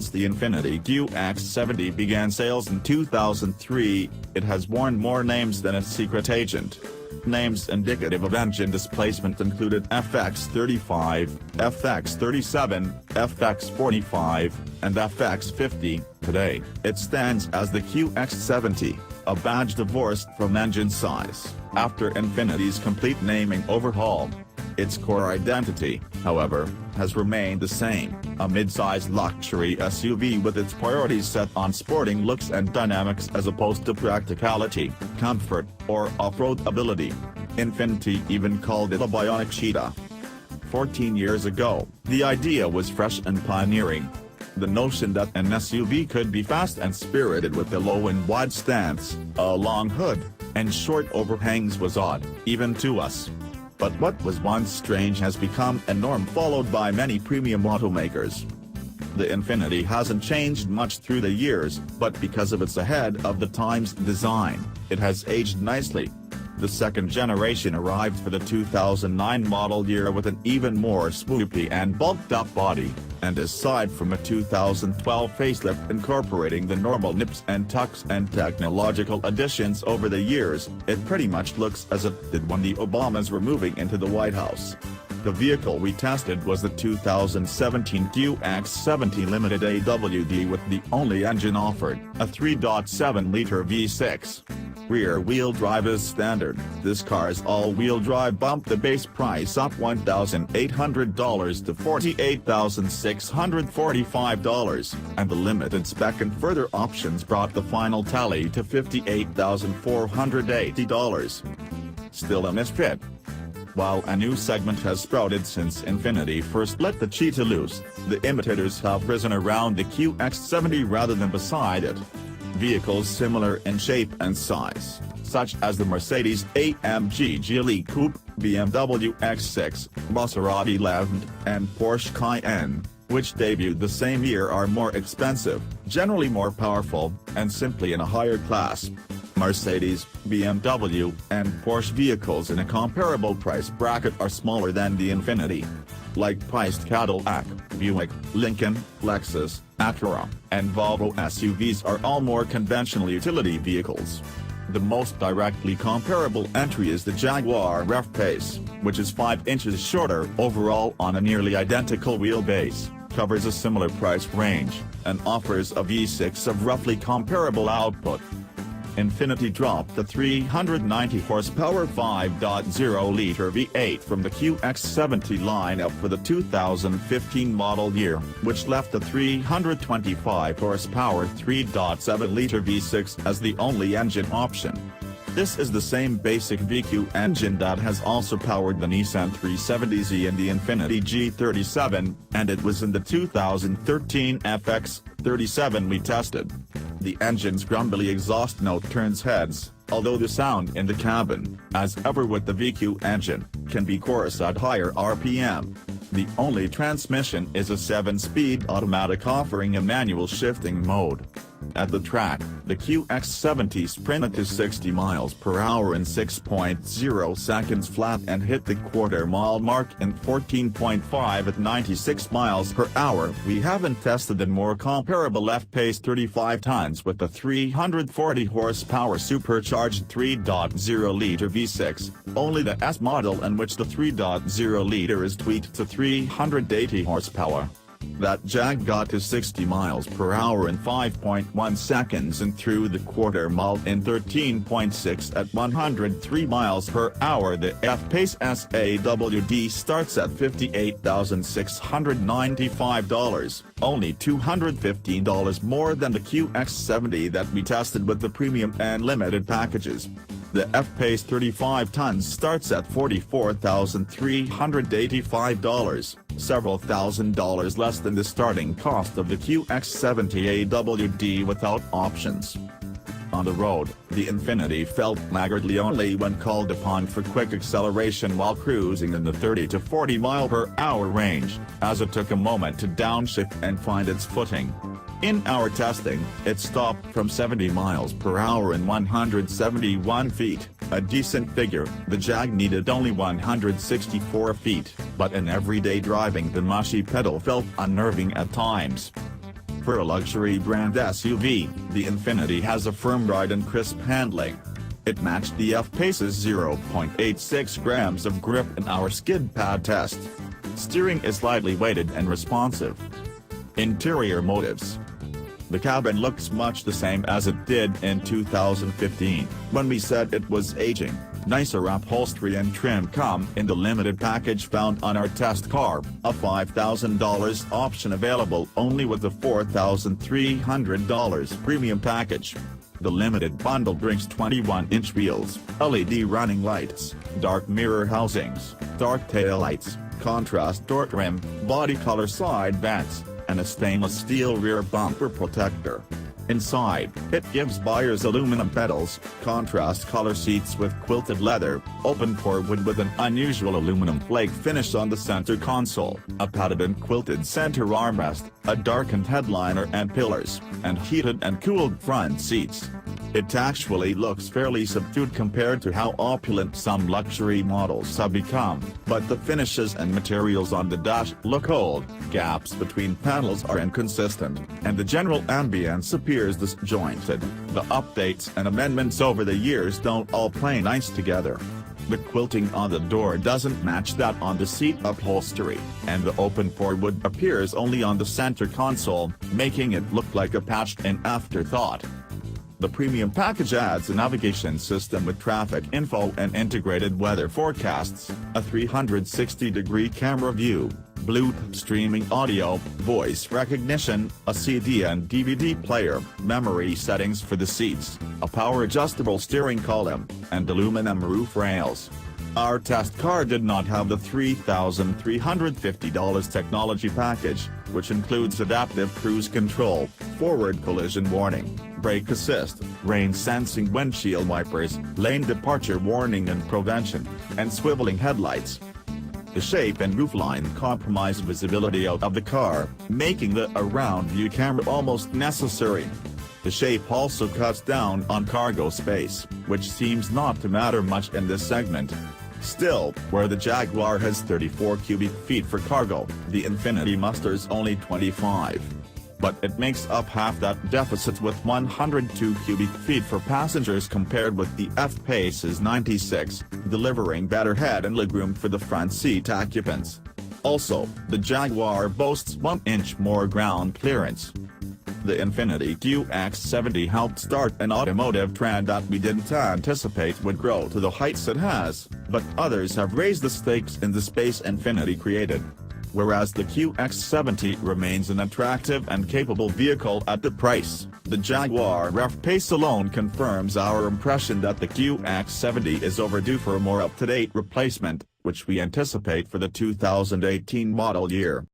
Since the Infiniti QX70 began sales in 2003, it has worn more names than its secret agent. Names indicative of engine displacement included FX35, FX37, FX45, and FX50. Today, it stands as the QX70, a badge divorced from engine size, after Infiniti's complete naming overhaul. Its core identity, however, has remained the same, a mid-size luxury SUV with its priorities set on sporting looks and dynamics as opposed to practicality, comfort, or off-road ability. Infiniti even called it a bionic cheetah. 14 years ago, the idea was fresh and pioneering. The notion that an SUV could be fast and spirited with a low and wide stance, a long hood, and short overhangs was odd, even to us. But what was once strange has become a norm followed by many premium automakers. The Infiniti hasn't changed much through the years, but because of its ahead-of-the-times design, it has aged nicely. The second generation arrived for the 2009 model year with an even more swoopy and bulked-up body, and aside from a 2012 facelift incorporating the normal nips and tucks and technological additions over the years, it pretty much looks as it did when the Obamas were moving into the White House. The vehicle we tested was the 2017 QX70 Limited AWD with the only engine offered, a 3.7-liter V6. Rear-wheel drive is standard. This car's all-wheel drive bumped the base price up $1,800 to $48,645, and the limited spec and further options brought the final tally to $58,480. Still a misfit. While a new segment has sprouted since Infiniti first let the cheetah loose, the imitators have risen around the QX70 rather than beside it. Vehicles similar in shape and size, such as the Mercedes-AMG GLE coupe, BMW X6, Maserati Levante, and Porsche Cayenne, which debuted the same year, are more expensive, generally more powerful, and simply in a higher class. Mercedes, BMW, and Porsche vehicles in a comparable price bracket are smaller than the Infiniti. Like priced Cadillac, Buick, Lincoln, Lexus, Acura, and Volvo SUVs are all more conventional utility vehicles. The most directly comparable entry is the Jaguar F-Pace, which is 5 inches shorter overall on a nearly identical wheelbase, covers a similar price range, and offers a V6 of roughly comparable output. Infiniti dropped the 390-horsepower 5.0-liter V8 from the QX70 lineup for the 2015 model year, which left the 325-horsepower 3.7-liter V6 as the only engine option. This is the same basic VQ engine that has also powered the Nissan 370Z and the Infiniti G37, and it was in the 2013 FX37 we tested. The engine's grumbly exhaust note turns heads, although the sound in the cabin, as ever with the VQ engine, can be coarse at higher RPM. The only transmission is a 7-speed automatic offering a manual shifting mode. At the track, the QX70 sprinted to 60 miles per hour in 6.0 seconds flat and hit the quarter-mile mark in 14.5 at 96 miles per hour. We haven't tested the more comparable F-Pace 35 tons with the 340-horsepower supercharged 3.0-liter V6, only the S model in which the 3.0-liter is tweaked to 380 horsepower. That Jag got to 60 miles per hour in 5.1 seconds and through the quarter mile in 13.6 at 103 miles per hour. The F-Pace AWD starts at $58,695, only $215 more than the QX70 that we tested with the premium and limited packages. The F-Pace 35 tons starts at $44,385, several $1,000s less than the starting cost of the QX70 AWD without options. On the road, the Infiniti felt laggardly only when called upon for quick acceleration while cruising in the 30 to 40 mile/hour range, as it took a moment to downshift and find its footing. In our testing, it stopped from 70 miles per hour in 171 feet, a decent figure. The Jag needed only 164 feet, but in everyday driving the mushy pedal felt unnerving at times. For a luxury brand SUV, the Infiniti has a firm ride and crisp handling. It matched the F-Pace's 0.86 grams of grip in our skid pad test. Steering is lightly weighted and responsive. Interior motives. The cabin looks much the same as it did in 2015, when we said it was aging. Nicer upholstery and trim come in the limited package found on our test car, a $5,000 option available only with the $4,300 premium package. The limited bundle brings 21-inch wheels, LED running lights, dark mirror housings, dark taillights, contrast door trim, body color side vents, and a stainless steel rear bumper protector. Inside, it gives buyers aluminum pedals, contrast color seats with quilted leather, open-pore wood with an unusual aluminum flake finish on the center console, a padded and quilted center armrest, a darkened headliner and pillars, and heated and cooled front seats. It actually looks fairly subdued compared to how opulent some luxury models have become, but the finishes and materials on the dash look old, gaps between panels are inconsistent, and the general ambience appears disjointed. The updates and amendments over the years don't all play nice together. The quilting on the door doesn't match that on the seat upholstery, and the open-pore wood appears only on the center console, making it look like a patched-in afterthought. The premium package adds a navigation system with traffic info and integrated weather forecasts, a 360-degree camera view, Bluetooth streaming audio, voice recognition, a CD and DVD player, memory settings for the seats, a power-adjustable steering column, and aluminum roof rails. Our test car did not have the $3,350 technology package, which includes adaptive cruise control, forward collision warning, brake assist, rain-sensing windshield wipers, lane departure warning and prevention, and swiveling headlights. The shape and roofline compromise visibility out of the car, making the around-view camera almost necessary. The shape also cuts down on cargo space, which seems not to matter much in this segment. Still, where the Jaguar has 34 cubic feet for cargo, the Infiniti musters only 25. But it makes up half that deficit with 102 cubic feet for passengers compared with the F-Pace's 96, delivering better head and legroom for the front seat occupants. Also, the Jaguar boasts 1 inch more ground clearance. The Infiniti QX70 helped start an automotive trend that we didn't anticipate would grow to the heights it has, but others have raised the stakes in the space Infiniti created. Whereas the QX70 remains an attractive and capable vehicle at the price, the Jaguar F-Pace alone confirms our impression that the QX70 is overdue for a more up-to-date replacement, which we anticipate for the 2018 model year.